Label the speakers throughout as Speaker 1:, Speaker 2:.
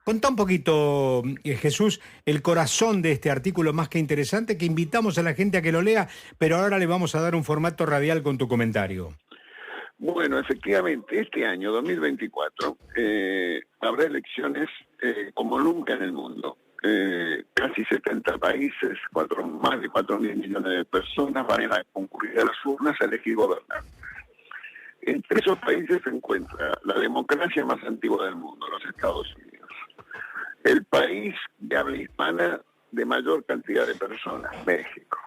Speaker 1: Contá un poquito, Jesús, el corazón de este artículo más que interesante, que invitamos a la gente a que lo lea, pero ahora le vamos a dar un formato radial con tu comentario.
Speaker 2: Bueno, efectivamente, este año 2024 habrá elecciones como nunca en el mundo. Casi 70 países, más de 4.000 millones de personas van a concurrir a las urnas a elegir gobernantes. Entre esos países se encuentra la democracia más antigua del mundo, los Estados Unidos. El país de habla hispana de mayor cantidad de personas, México.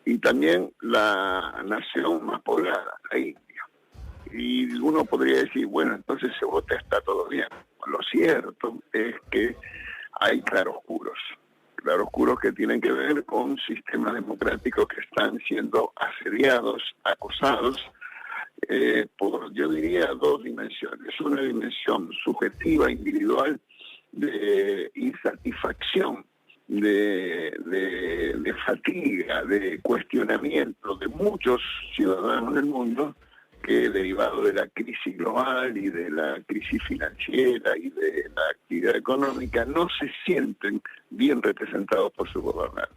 Speaker 2: Y también la nación más poblada, la India. Y uno podría decir, bueno, entonces se vota, está todo bien. Lo cierto es que hay claroscuros que tienen que ver con sistemas democráticos que están siendo asediados, acosados, por, yo diría, dos dimensiones. Una dimensión subjetiva, individual, de insatisfacción, de fatiga, de cuestionamiento de muchos ciudadanos del mundo, que derivado de la crisis global y de la crisis financiera y de la actividad económica, no se sienten bien representados por sus gobernantes.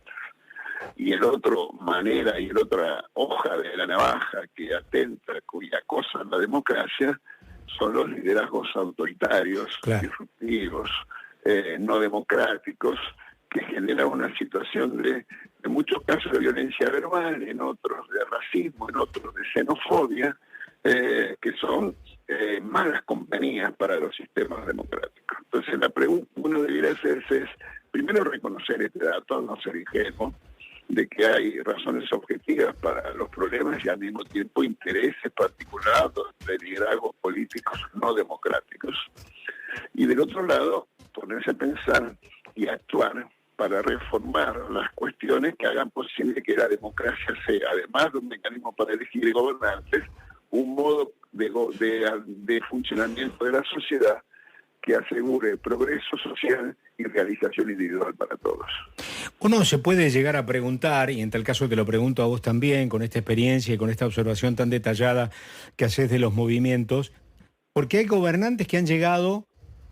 Speaker 2: Y el otro manera y el otra hoja de la navaja que atenta y acosa a la democracia son los liderazgos autoritarios,
Speaker 1: Claro.
Speaker 2: disruptivos, no democráticos, que generan una situación de muchos casos de violencia verbal, en otros de racismo, en otros de xenofobia, que son malas compañías para los sistemas democráticos. Entonces la pregunta que uno debería hacerse es, primero, reconocer este dato, no ser ingenuo, de que hay razones objetivas para los problemas y al mismo tiempo intereses particulares de liderazgos políticos no democráticos. Y del otro lado, ponerse a pensar y actuar para reformar las cuestiones que hagan posible que la democracia sea, además de un mecanismo para elegir gobernantes, un modo de funcionamiento de la sociedad que asegure progreso social y realización individual para todos.
Speaker 1: Uno se puede llegar a preguntar, y en tal caso te lo pregunto a vos también, con esta experiencia y con esta observación tan detallada que haces de los movimientos, porque hay gobernantes que han llegado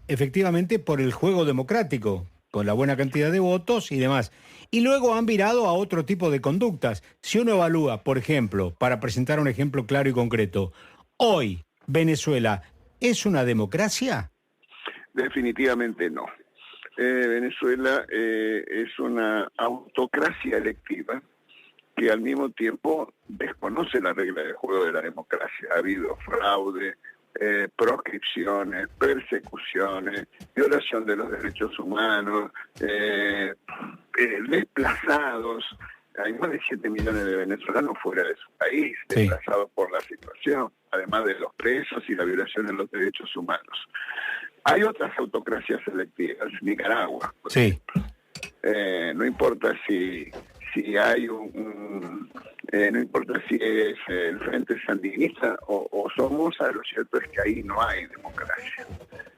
Speaker 1: efectivamente por el juego democrático, con la buena cantidad de votos y demás, y luego han virado a otro tipo de conductas. Si uno evalúa, por ejemplo, para presentar un ejemplo claro y concreto, hoy Venezuela es una democracia.
Speaker 2: Definitivamente no. Venezuela es una autocracia electiva que al mismo tiempo desconoce la regla del juego de la democracia. Ha habido fraude, proscripciones, persecuciones, violación de los derechos humanos, desplazados. Hay más de 7 millones de venezolanos fuera de su país, desplazados por la situación, además de los presos y la violación de los derechos humanos. Hay otras autocracias selectivas, Nicaragua, por ejemplo. No importa si hay no importa si es el Frente Sandinista o Somoza, lo cierto es que ahí no hay democracia.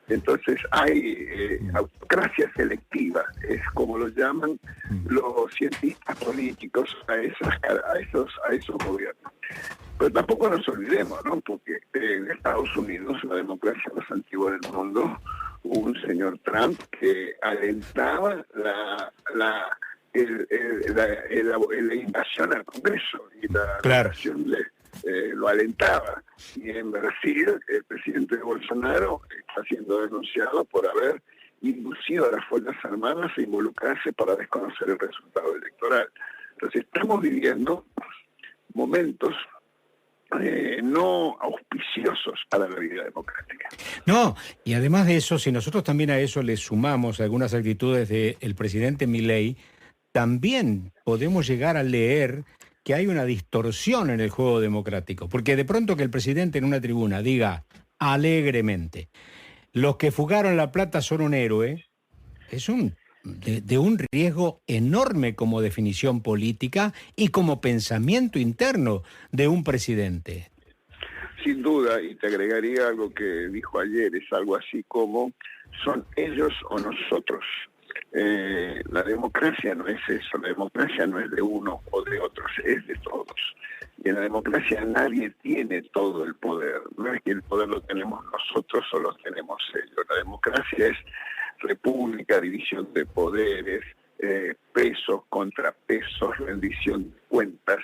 Speaker 2: Entonces hay autocracia selectiva, es como lo llaman los cientistas políticos a esos gobiernos. Pero tampoco nos olvidemos, ¿no? Porque en Estados Unidos, la democracia más antigua del mundo, hubo un señor Trump que alentaba la invasión al Congreso y la invasión lo alentaba. Y en Brasil, el presidente Bolsonaro está siendo denunciado por haber inducido a las Fuerzas Armadas a involucrarse para desconocer el resultado electoral. Entonces estamos viviendo momentos no auspiciosos para la vida democrática.
Speaker 1: No, y además de eso, si nosotros también a eso le sumamos algunas actitudes del presidente Milei, también podemos llegar a leer que hay una distorsión en el juego democrático, porque de pronto que el presidente en una tribuna diga alegremente, los que fugaron la plata son un héroe, es de un riesgo enorme como definición política y como pensamiento interno de un presidente.
Speaker 2: Sin duda, y te agregaría algo que dijo ayer, es algo así como, son ellos o nosotros. La democracia no es eso, la democracia no es de uno o de otros, es de todos. Y en la democracia nadie tiene todo el poder, no es que el poder lo tenemos nosotros o lo tenemos ellos. La democracia es república, división de poderes, pesos, contrapesos, rendición de cuentas.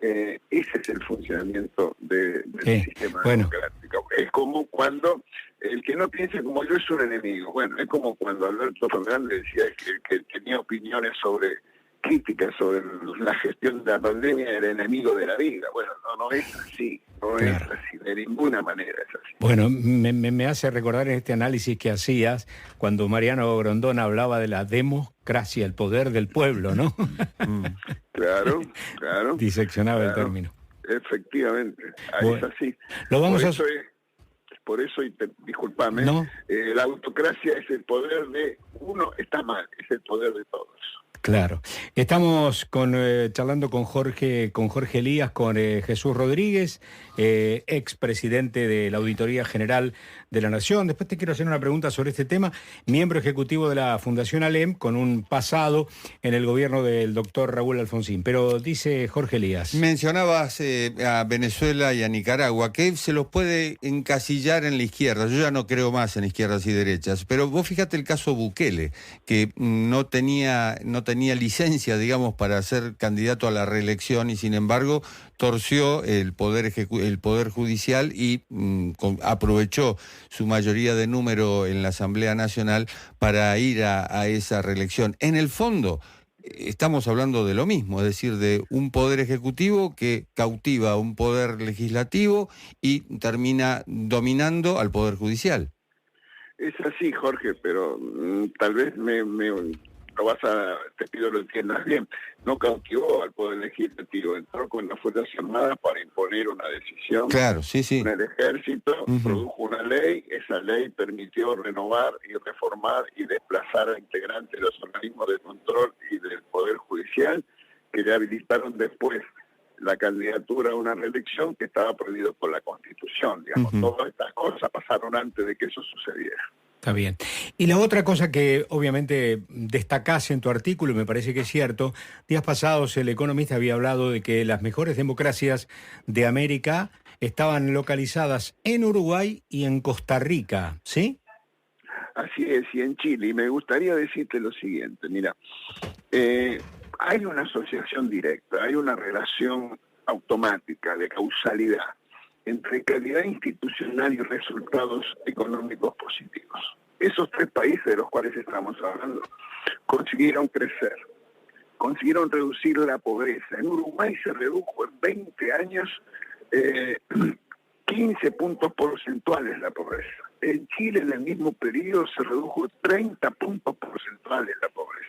Speaker 2: Ese es el funcionamiento del sistema democrático. Es como cuando el que no piensa como yo es un enemigo. Bueno, es como cuando Alberto Fernández decía que tenía opiniones críticas sobre la gestión de la pandemia, era enemigo de la vida. Bueno, no es así, es así, de ninguna manera es así.
Speaker 1: Bueno, me hace recordar este análisis que hacías cuando Mariano Grondona hablaba de la democracia, el poder del pueblo, ¿no?
Speaker 2: Claro.
Speaker 1: Diseccionaba el término.
Speaker 2: Efectivamente,
Speaker 1: Bueno,
Speaker 2: es así.
Speaker 1: Lo vamos
Speaker 2: Por eso, discúlpame,
Speaker 1: ¿no?
Speaker 2: La autocracia es el poder de uno, está mal, es el poder de todos.
Speaker 1: Claro. Estamos charlando con Jorge Elías, con Jesús Rodríguez, expresidente de la Auditoría General de la Nación. Después te quiero hacer una pregunta sobre este tema. Miembro ejecutivo de la Fundación ALEM, con un pasado en el gobierno del doctor Raúl Alfonsín. Pero dice Jorge Elías.
Speaker 3: Mencionabas a Venezuela y a Nicaragua, que se los puede encasillar en la izquierda. Yo ya no creo más en izquierdas y derechas. Pero vos fíjate el caso Bukele, que no tenía licencia, digamos, para ser candidato a la reelección y sin embargo torció el poder judicial y aprovechó su mayoría de número en la Asamblea Nacional para ir a esa reelección. En el fondo, estamos hablando de lo mismo, es decir, de un poder ejecutivo que cautiva a un poder legislativo y termina dominando al poder judicial.
Speaker 2: Es así, Jorge, pero tal vez te pido lo entiendas bien, no cautivó al Poder Legislativo, entró con las Fuerzas Armadas para imponer una decisión.
Speaker 3: Claro, sí.
Speaker 2: En el Ejército produjo una ley, esa ley permitió renovar y reformar y desplazar a integrantes de los organismos de control y del Poder Judicial, que le habilitaron después la candidatura a una reelección que estaba prohibido por la Constitución. Digamos, todas estas cosas pasaron antes de que eso sucediera.
Speaker 1: Está bien. Y la otra cosa que obviamente destacás en tu artículo, y me parece que es cierto, días pasados el Economista había hablado de que las mejores democracias de América estaban localizadas en Uruguay y en Costa Rica, ¿sí?
Speaker 2: Así es, y en Chile. Y me gustaría decirte lo siguiente, mira, hay una asociación directa, hay una relación automática de causalidad entre calidad institucional y resultados económicos positivos. Esos tres países de los cuales estamos hablando consiguieron crecer, consiguieron reducir la pobreza. En Uruguay se redujo en 20 años 15 puntos porcentuales la pobreza. En Chile en el mismo periodo se redujo 30 puntos porcentuales la pobreza.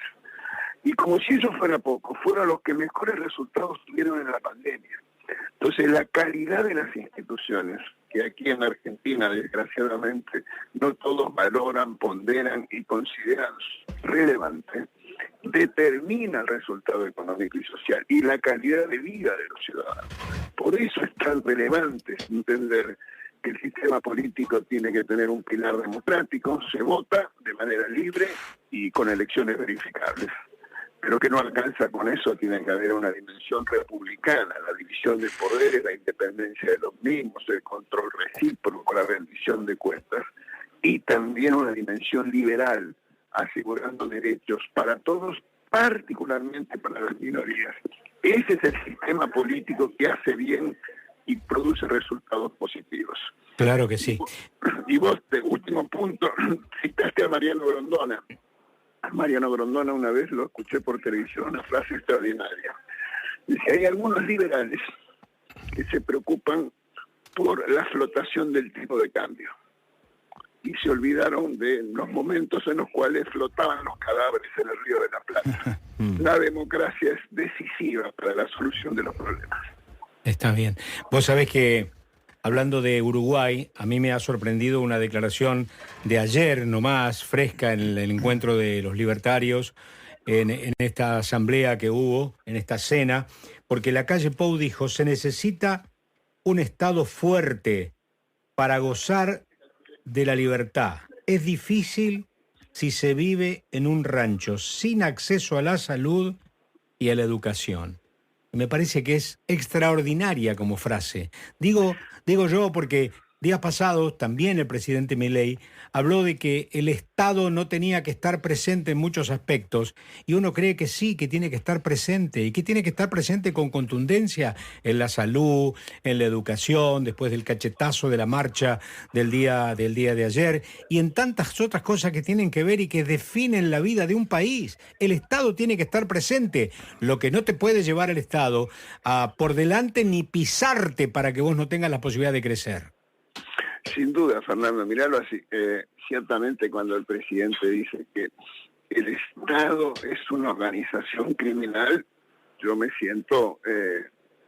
Speaker 2: Y como si eso fuera poco, fueron los que mejores resultados tuvieron en la pandemia. Entonces, la calidad de las instituciones, que aquí en Argentina, desgraciadamente, no todos valoran, ponderan y consideran relevante, determina el resultado económico y social y la calidad de vida de los ciudadanos. Por eso es tan relevante entender que el sistema político tiene que tener un pilar democrático, se vota de manera libre y con elecciones verificables. Pero que no alcanza con eso, tiene que haber una dimensión republicana, la división de poderes, la independencia de los mismos, el control recíproco, la rendición de cuentas, y también una dimensión liberal, asegurando derechos para todos, particularmente para las minorías. Ese es el sistema político que hace bien y produce resultados positivos.
Speaker 1: Claro que sí.
Speaker 2: Y vos, de último punto, citaste a Mariano Grondona. Mariano Grondona una vez lo escuché por televisión, una frase extraordinaria. Dice, hay algunos liberales que se preocupan por la flotación del tipo de cambio y se olvidaron de los momentos en los cuales flotaban los cadáveres en el Río de la Plata. La democracia es decisiva para la solución de los problemas.
Speaker 1: Está bien. Vos sabés que, hablando de Uruguay, a mí me ha sorprendido una declaración de ayer nomás, fresca, en el encuentro de los libertarios, en esta asamblea que hubo, en esta cena, porque la calle Pou dijo, se necesita un Estado fuerte para gozar de la libertad. Es difícil si se vive en un rancho, sin acceso a la salud y a la educación. Me parece que es extraordinaria como frase. Digo yo porque Días pasados, también el presidente Milei habló de que el Estado no tenía que estar presente en muchos aspectos, y uno cree que sí, que tiene que estar presente, y que tiene que estar presente con contundencia en la salud, en la educación, después del cachetazo de la marcha del día de ayer, y en tantas otras cosas que tienen que ver y que definen la vida de un país. El Estado tiene que estar presente. Lo que no te puede llevar el Estado a por delante ni pisarte para que vos no tengas la posibilidad de crecer.
Speaker 2: Sin duda, Fernando, miralo así. Ciertamente cuando el presidente dice que el Estado es una organización criminal, yo me siento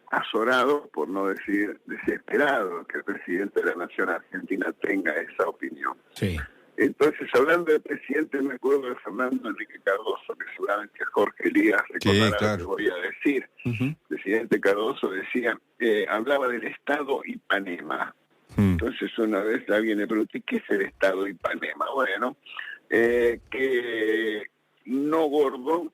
Speaker 2: azorado, por no decir desesperado, que el presidente de la Nación Argentina tenga esa opinión.
Speaker 1: Sí.
Speaker 2: Entonces, hablando del presidente, me acuerdo de Fernando Enrique Cardoso, que seguramente Jorge Elías recordará,
Speaker 3: Sí, claro,
Speaker 2: lo que voy a decir.
Speaker 1: Uh-huh.
Speaker 2: El presidente Cardoso decía, hablaba del Estado Ipanema. Entonces una vez alguien le preguntó, ¿qué es el Estado Ipanema? Bueno, que no gordo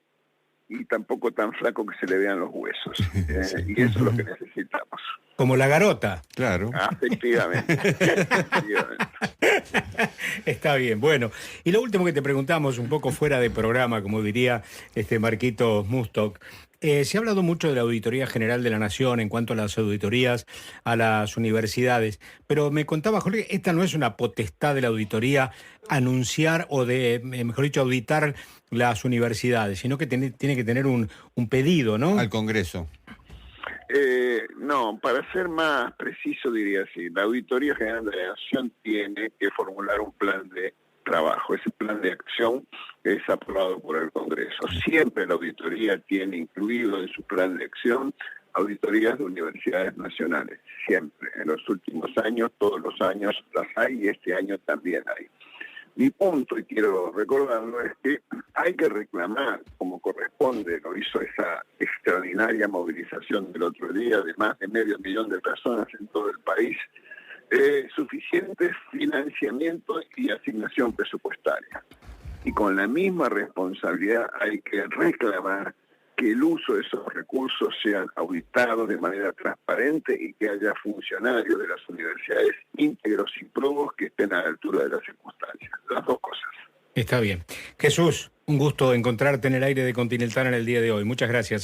Speaker 2: y tampoco tan flaco que se le vean los huesos.
Speaker 3: Sí.
Speaker 2: Y eso es lo que necesitamos.
Speaker 1: Como la garota.
Speaker 3: Claro.
Speaker 2: Efectivamente. Efectivamente.
Speaker 1: Está bien, bueno. Y lo último que te preguntamos, un poco fuera de programa, como diría Marquitos Mustok, se ha hablado mucho de la Auditoría General de la Nación en cuanto a las auditorías a las universidades, pero me contaba Jorge, esta no es una potestad de la auditoría anunciar o mejor dicho, auditar las universidades, sino que tiene que tener un pedido, ¿no?
Speaker 3: Al Congreso.
Speaker 2: No, para ser más preciso diría así, la Auditoría General de la Nación tiene que formular un plan de trabajo. Ese plan de acción es aprobado por el Congreso. Siempre la auditoría tiene incluido en su plan de acción auditorías de universidades nacionales. Siempre. En los últimos años, todos los años las hay y este año también hay. Mi punto, y quiero recordarlo, es que hay que reclamar, como corresponde, lo hizo esa extraordinaria movilización del otro día de más de 500.000 de personas en todo el país, suficiente financiamiento y asignación presupuestaria. Y con la misma responsabilidad hay que reclamar que el uso de esos recursos sean auditados de manera transparente y que haya funcionarios de las universidades íntegros y probos que estén a la altura de las circunstancias. Las dos cosas.
Speaker 1: Está bien. Jesús, un gusto encontrarte en el aire de Continental en el día de hoy. Muchas gracias,